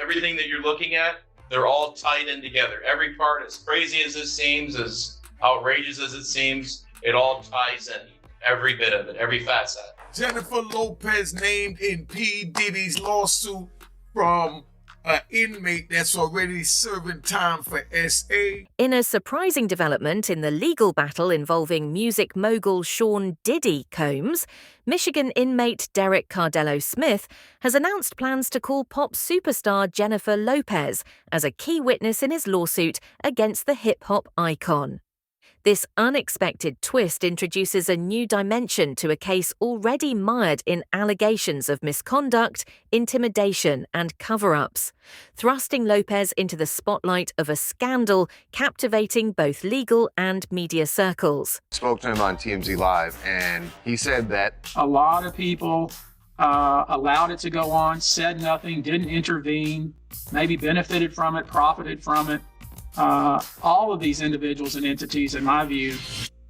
everything that you're looking at, they're all tied in together. Every part, as crazy as it seems, as outrageous as it seems, it all ties in. Every bit of it, every facet. Jennifer Lopez named in P. Diddy's lawsuit from an inmate that's already serving time for SA. In a surprising development in the legal battle involving music mogul Sean Diddy Combs, Michigan inmate Derek Cardello Smith has announced plans to call pop superstar Jennifer Lopez as a key witness in his lawsuit against the hip-hop icon. This unexpected twist introduces a new dimension to a case already mired in allegations of misconduct, intimidation, and cover-ups, thrusting Lopez into the spotlight of a scandal captivating both legal and media circles. Spoke to him on TMZ Live, and he said that a lot of people allowed it to go on, said nothing, didn't intervene, maybe benefited from it, profited from it. All of these individuals and entities, in my view,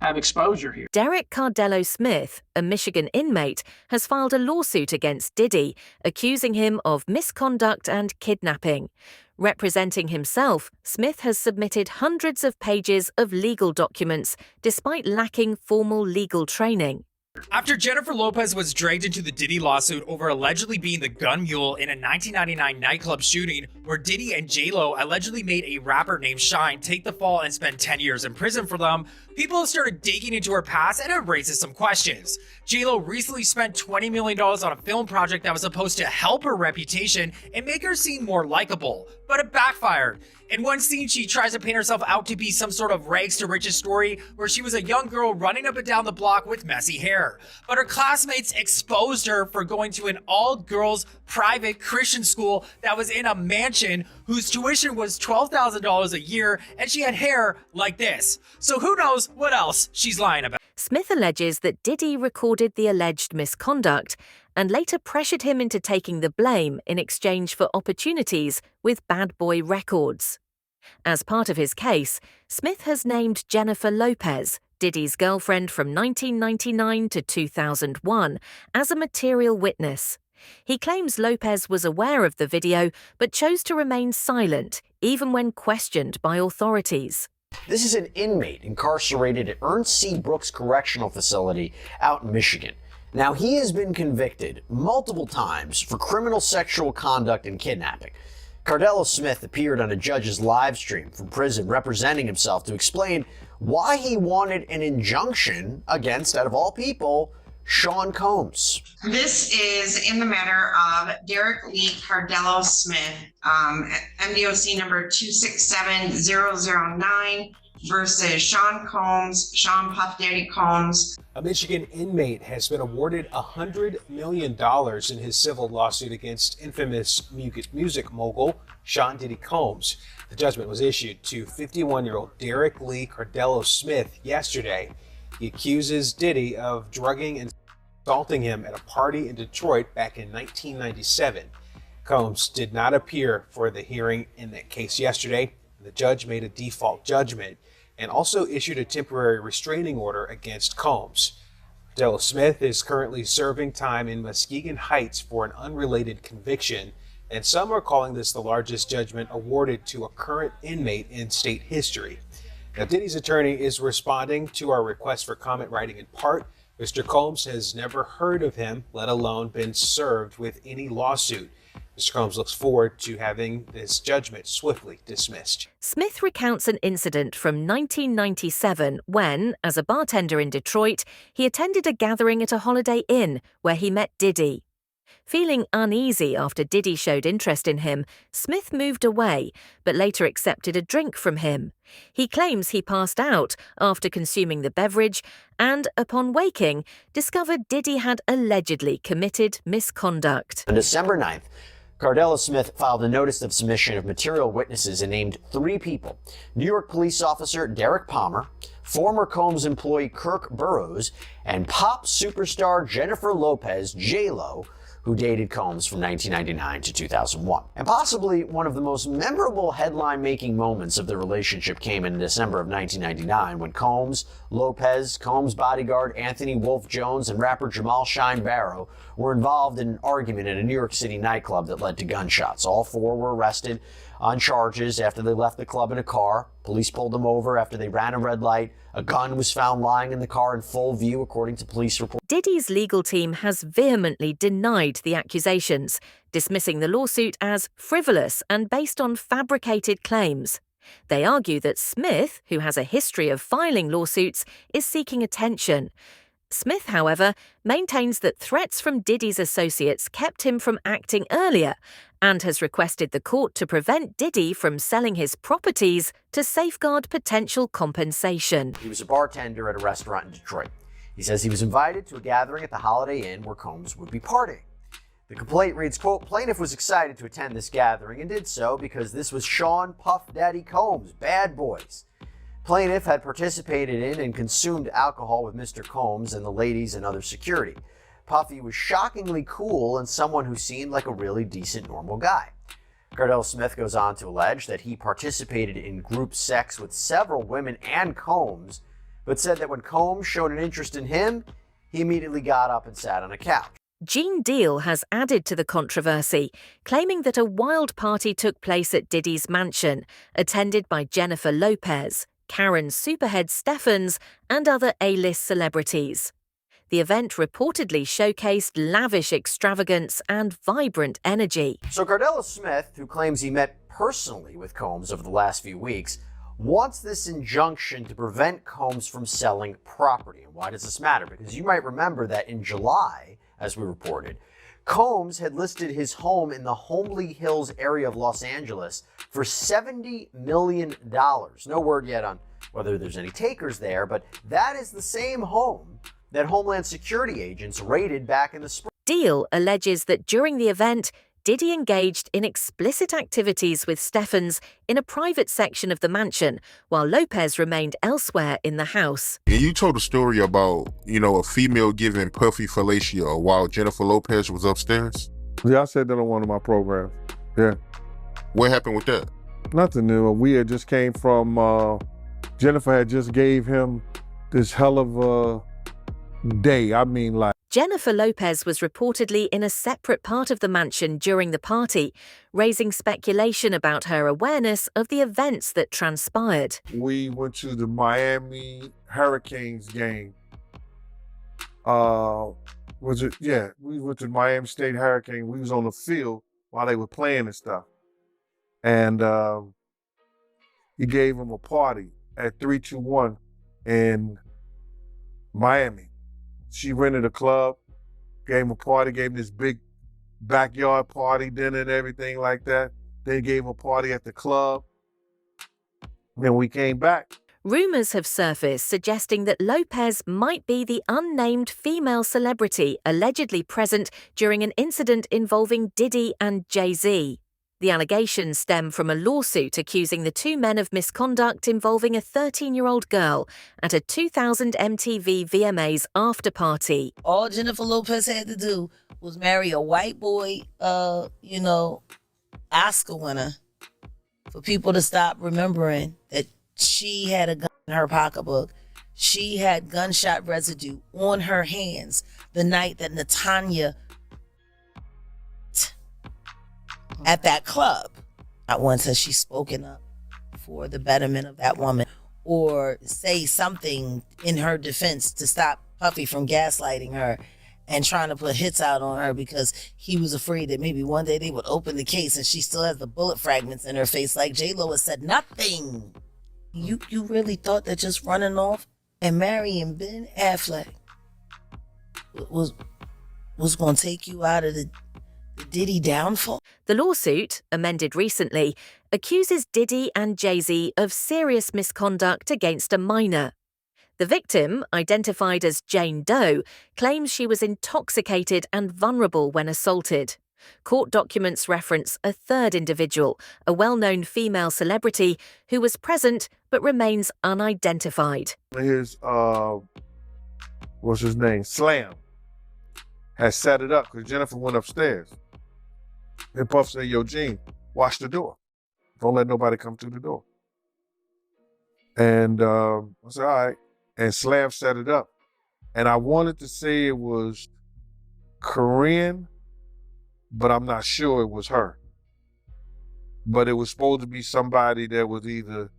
have exposure here. Derek Cardello Smith, a Michigan inmate, has filed a lawsuit against Diddy, accusing him of misconduct and kidnapping. Representing himself, Smith has submitted hundreds of pages of legal documents, despite lacking formal legal training. After Jennifer Lopez was dragged into the Diddy lawsuit over allegedly being the gun mule in a 1999 nightclub shooting where Diddy and J.Lo allegedly made a rapper named Shine take the fall and spend 10 years in prison for them, people have started digging into her past, and it raises some questions. J.Lo recently spent $20 million on a film project that was supposed to help her reputation and make her seem more likable, but it backfired. In one scene, she tries to paint herself out to be some sort of rags to riches story where she was a young girl running up and down the block with messy hair. But her classmates exposed her for going to an all-girls private Christian school that was in a mansion whose tuition was $12,000 a year, and she had hair like this. So who knows what else she's lying about. Smith alleges that Diddy recorded the alleged misconduct and later pressured him into taking the blame in exchange for opportunities with Bad Boy Records. As part of his case, Smith has named Jennifer Lopez, Diddy's girlfriend from 1999 to 2001, as a material witness. He claims Lopez was aware of the video but chose to remain silent, even when questioned by authorities. This is an inmate incarcerated at Ernst C. Brooks Correctional Facility out in Michigan. Now, he has been convicted multiple times for criminal sexual conduct and kidnapping. Cardello Smith appeared on a judge's live stream from prison representing himself to explain why he wanted an injunction against, out of all people, Sean Combs. This is in the matter of Derek Lee Cardello Smith, MDOC number 267009 versus Sean Combs, Sean Puff Daddy Combs. A Michigan inmate has been awarded $100 million in his civil lawsuit against infamous music mogul Sean Diddy Combs. The judgment was issued to 51-year-old Derek Lee Cardello Smith yesterday. He accuses Diddy of drugging and assaulting him at a party in Detroit back in 1997. Combs did not appear for the hearing in that case yesterday. The judge made a default judgment and also issued a temporary restraining order against Combs. Cardello Smith is currently serving time in Muskegon Heights for an unrelated conviction, and some are calling this the largest judgment awarded to a current inmate in state history. Now, Diddy's attorney is responding to our request for comment, writing in part, Mr. Combs has never heard of him, let alone been served with any lawsuit. Mr. Combs looks forward to having this judgment swiftly dismissed. Smith recounts an incident from 1997 when, as a bartender in Detroit, he attended a gathering at a Holiday Inn where he met Diddy. Feeling uneasy after Diddy showed interest in him, Smith moved away, but later accepted a drink from him. He claims he passed out after consuming the beverage and, upon waking, discovered Diddy had allegedly committed misconduct. On December 9th, Cardello Smith filed a notice of submission of material witnesses and named 3 people: New York police officer Derek Palmer, former Combs employee Kirk Burrows, and pop superstar Jennifer Lopez, J.Lo, who dated Combs from 1999 to 2001. And possibly one of the most memorable headline-making moments of the relationship came in December of 1999 when Combs, Lopez, Combs' bodyguard Anthony Wolf Jones, and rapper Jamal Shine Barrow were involved in an argument in a New York City nightclub that led to gunshots. All four were arrested on charges after they left the club in a car. Police pulled them over after they ran a red light. A gun was found lying in the car in full view, according to police reports. Diddy's legal team has vehemently denied the accusations, dismissing the lawsuit as frivolous and based on fabricated claims. They argue that Smith, who has a history of filing lawsuits, is seeking attention. Smith, however, maintains that threats from Diddy's associates kept him from acting earlier and has requested the court to prevent Diddy from selling his properties to safeguard potential compensation. He was a bartender at a restaurant in Detroit. He says he was invited to a gathering at the Holiday Inn where Combs would be partying. The complaint reads, quote, "Plaintiff was excited to attend this gathering and did so because this was Sean Puff Daddy Combs, Bad Boys. Plaintiff had participated in and consumed alcohol with Mr. Combs and the ladies and other security. Puffy was shockingly cool and someone who seemed like a really decent, normal guy." Cardell Smith goes on to allege that he participated in group sex with several women and Combs, but said that when Combs showed an interest in him, he immediately got up and sat on a couch. Gene Deal has added to the controversy, claiming that a wild party took place at Diddy's mansion, attended by Jennifer Lopez, Karen Superhead Steffens, and other A-list celebrities. The event reportedly showcased lavish extravagance and vibrant energy. So Cardell Smith, who claims he met personally with Combs over the last few weeks, wants this injunction to prevent Combs from selling property. And why does this matter? Because you might remember that in July, as we reported, Combs had listed his home in the Homely Hills area of Los Angeles for $70 million. No word yet on whether there's any takers there, but that is the same home that Homeland Security agents raided back in the spring. Deal alleges that during the event, Diddy engaged in explicit activities with Steffens in a private section of the mansion, while Lopez remained elsewhere in the house. And you told a story about, a female giving Puffy fellatio while Jennifer Lopez was upstairs? Yeah, I said that on one of my programs. Yeah. What happened with that? Nothing new. We had just came from, Jennifer had just gave him this hell of a day. Jennifer Lopez was reportedly in a separate part of the mansion during the party, raising speculation about her awareness of the events that transpired. We went to the Miami Hurricanes game. We went to the Miami State Hurricane. We was on the field while they were playing and stuff. And he gave him a party at 321 in Miami. She rented a club, gave him a party, gave him this big backyard party, dinner and everything like that. They gave him a party at the club. Then we came back. Rumors have surfaced suggesting that Lopez might be the unnamed female celebrity allegedly present during an incident involving Diddy and Jay-Z. The allegations stem from a lawsuit accusing the two men of misconduct involving a 13-year-old girl at a 2000 MTV VMAs after party. All Jennifer Lopez had to do was marry a white boy, Oscar winner, for people to stop remembering that she had a gun in her pocketbook. She had gunshot residue on her hands the night that Natanya at that club. Not once has she spoken up for the betterment of that woman or say something in her defense to stop Puffy from gaslighting her and trying to put hits out on her because he was afraid that maybe one day they would open the case and she still has the bullet fragments in her face like J.Lo has said nothing. You really thought that just running off and marrying Ben Affleck was going to take you out of the Diddy downfall? The lawsuit, amended recently, accuses Diddy and Jay-Z of serious misconduct against a minor. The victim, identified as Jane Doe, claims she was intoxicated and vulnerable when assaulted. Court documents reference a third individual, a well-known female celebrity, who was present but remains unidentified. What's his name? Slam had set it up because Jennifer went upstairs. And Puff said, yo, Gene, watch the door. Don't let nobody come through the door. And I said, all right. And Slam set it up. And I wanted to say it was Korean, but I'm not sure it was her. But it was supposed to be somebody that was either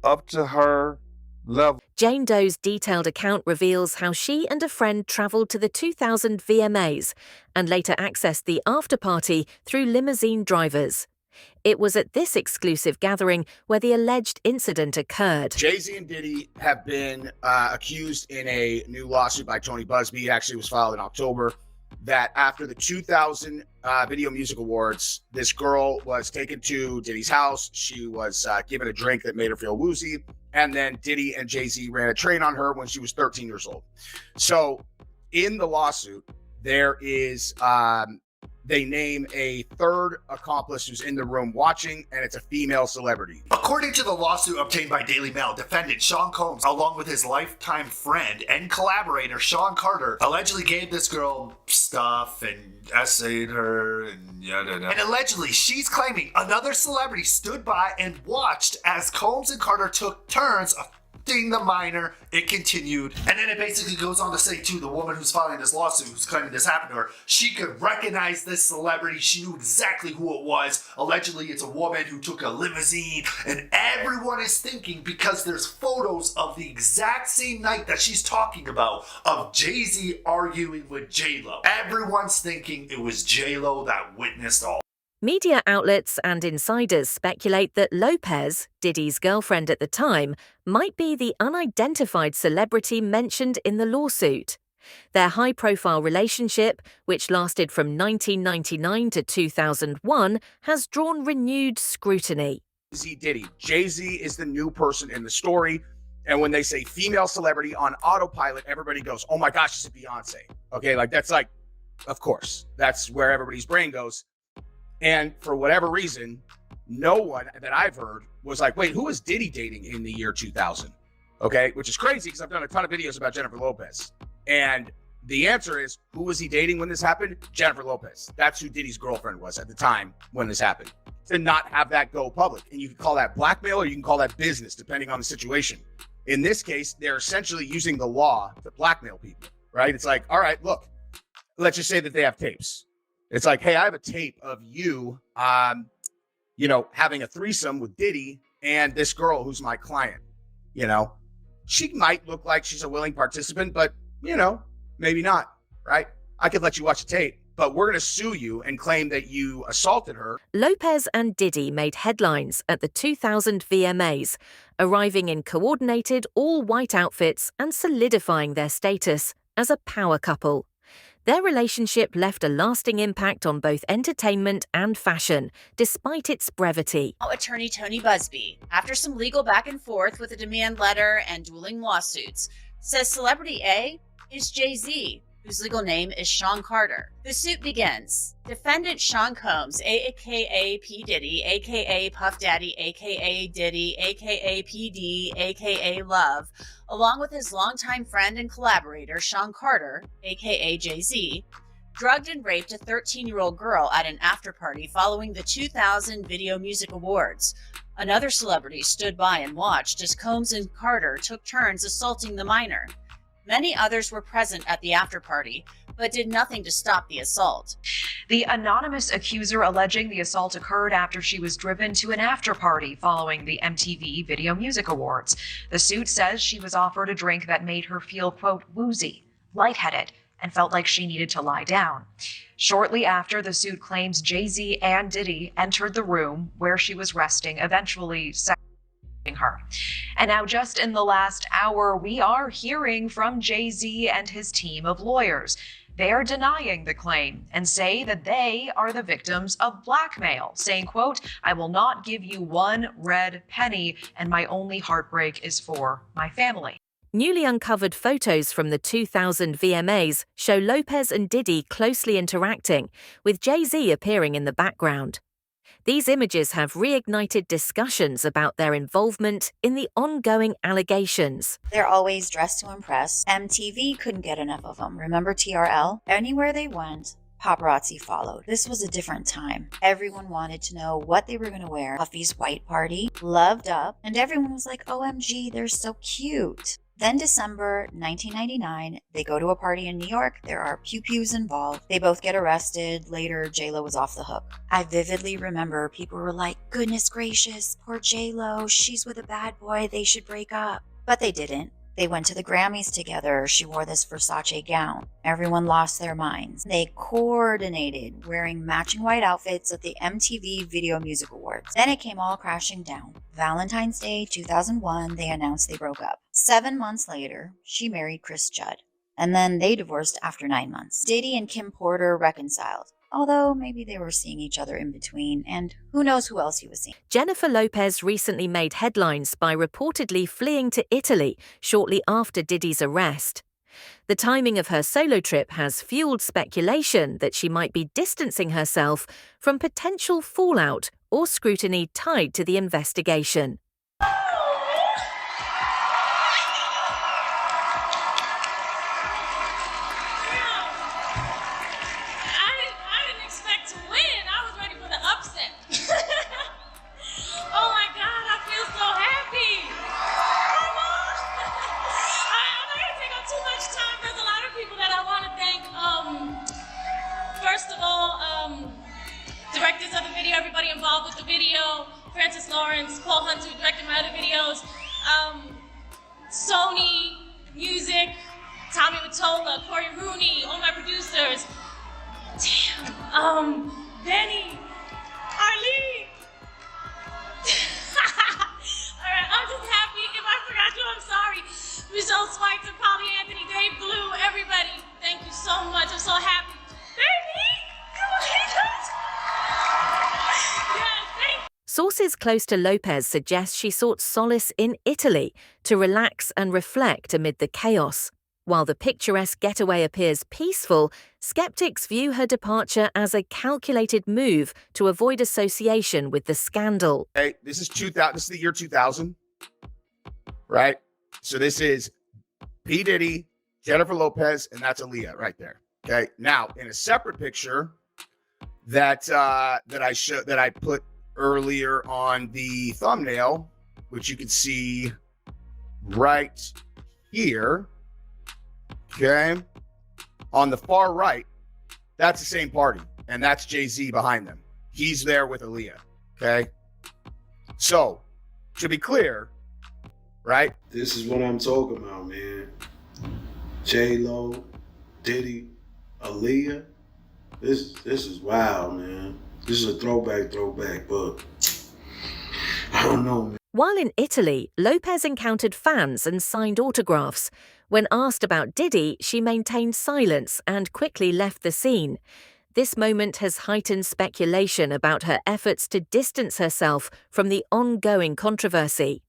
up to her level. Jane Doe's detailed account reveals how she and a friend travelled to the 2000 VMAs and later accessed the after-party through limousine drivers. It was at this exclusive gathering where the alleged incident occurred. Jay-Z and Diddy have been accused in a new lawsuit by Tony Busby. It actually was filed in October. That after the 2000 Video Music Awards, this girl was taken to Diddy's house. She was given a drink that made her feel woozy. And then Diddy and Jay-Z ran a train on her when she was 13 years old. So in the lawsuit, there is, they name a third accomplice who's in the room watching, and it's a female celebrity. According to the lawsuit obtained by Daily Mail, defendant Sean Combs, along with his lifetime friend and collaborator Sean Carter, allegedly gave this girl stuff and essayed her and yada yada. And allegedly, she's claiming another celebrity stood by and watched as Combs and Carter took turns affecting the minor. It continued. And then it basically goes on to say, too, the woman who's filing this lawsuit, who's claiming this happened to her, she could recognize this celebrity. She knew exactly who it was. Allegedly, it's a woman who took a limousine. And everyone is thinking, because there's photos of the exact same night that she's talking about, of Jay-Z arguing with J.Lo. Everyone's thinking it was J.Lo that witnessed all. Media outlets and insiders speculate that Lopez, Diddy's girlfriend at the time, might be the unidentified celebrity mentioned in the lawsuit. Their high-profile relationship, which lasted from 1999 to 2001, has drawn renewed scrutiny. Jay-Z Diddy. Jay-Z is the new person in the story. And when they say female celebrity on autopilot, everybody goes, oh my gosh, it's Beyonce. Okay, like that's like, of course, that's where everybody's brain goes. And for whatever reason, no one that I've heard was like, wait, who was Diddy dating in the year 2000? Okay, which is crazy because I've done a ton of videos about Jennifer Lopez. And the answer is, who was he dating when this happened? Jennifer Lopez. That's who Diddy's girlfriend was at the time when this happened. To not have that go public. And you can call that blackmail or you can call that business, depending on the situation. In this case, they're essentially using the law to blackmail people, right? It's like, all right, look, let's just say that they have tapes. It's like, hey, I have a tape of you, having a threesome with Diddy and this girl who's my client. She might look like she's a willing participant, but, maybe not, right? I could let you watch a tape, but we're going to sue you and claim that you assaulted her. Lopez and Diddy made headlines at the 2000 VMAs, arriving in coordinated all-white outfits and solidifying their status as a power couple. Their relationship left a lasting impact on both entertainment and fashion, despite its brevity. Attorney Tony Busby, after some legal back and forth with a demand letter and dueling lawsuits, says celebrity A is Jay-Z, whose legal name is Sean Carter. The suit begins. Defendant Sean Combs, a.k.a. P. Diddy, a.k.a. Puff Daddy, a.k.a. Diddy, a.k.a. PD, a.k.a. Love, along with his longtime friend and collaborator Sean Carter, a.k.a. Jay-Z, drugged and raped a 13-year-old girl at an after-party following the 2000 Video Music Awards. Another celebrity stood by and watched as Combs and Carter took turns assaulting the minor. Many others were present at the after-party, but did nothing to stop the assault. The anonymous accuser alleging the assault occurred after she was driven to an after-party following the MTV Video Music Awards. The suit says she was offered a drink that made her feel, quote, woozy, lightheaded, and felt like she needed to lie down. Shortly after, the suit claims Jay-Z and Diddy entered the room where she was resting, eventually her. And now just in the last hour, we are hearing from Jay-Z and his team of lawyers. They are denying the claim and say that they are the victims of blackmail, saying, quote, I will not give you one red penny, and my only heartbreak is for my family. Newly uncovered photos from the 2000 VMAs show Lopez and Diddy closely interacting, with Jay-Z appearing in the background. These images have reignited discussions about their involvement in the ongoing allegations. They're always dressed to impress. MTV couldn't get enough of them. Remember TRL? Anywhere they went, paparazzi followed. This was a different time. Everyone wanted to know what they were going to wear. Puffy's white party, Loved Up, and everyone was like, OMG, they're so cute. Then December 1999, they go to a party in New York. There are pew-pews involved. They both get arrested. Later, J.Lo was off the hook. I vividly remember people were like, goodness gracious, poor J.Lo, she's with a bad boy, they should break up. But they didn't. They went to the Grammys together. She wore this Versace gown. Everyone lost their minds. They coordinated wearing matching white outfits at the MTV Video Music Awards. Then it came all crashing down. Valentine's Day 2001, they announced they broke up. 7 months later, she married Chris Judd. And then they divorced after 9 months. Diddy and Kim Porter reconciled. Although maybe they were seeing each other in between, and who knows who else he was seeing. Jennifer Lopez recently made headlines by reportedly fleeing to Italy shortly after Diddy's arrest. The timing of her solo trip has fueled speculation that she might be distancing herself from potential fallout or scrutiny tied to the investigation. Directors of the video, everybody involved with the video, Francis Lawrence, Paul Hunter, who directed my other videos, Sony Music, Tommy Mottola, Corey Rooney, all my producers. Damn, Benny, Arlene. All right, I'm just happy. If I forgot you, I'm sorry. Michelle Schweitzer, Polly Anthony, Dave Blue, everybody. Thank you so much. I'm so happy. Baby, come on. Sources close to Lopez suggest she sought solace in Italy to relax and reflect amid the chaos. While the picturesque getaway appears peaceful, skeptics view her departure as a calculated move to avoid association with the scandal. Hey, this is 2000. This is the year 2000, right? So this is P. Diddy, Jennifer Lopez, and that's Aaliyah right there. Okay. Now, in a separate picture that I put earlier on the thumbnail, which you can see right here, okay, on the far right, that's the same party, and that's Jay-Z behind them. He's there with Aaliyah, okay? So, to be clear, right? This is what I'm talking about, man. J.Lo, Diddy, Aaliyah. This is wild, man. This is a throwback, but I don't know, man. While in Italy, Lopez encountered fans and signed autographs. When asked about Diddy, she maintained silence and quickly left the scene. This moment has heightened speculation about her efforts to distance herself from the ongoing controversy.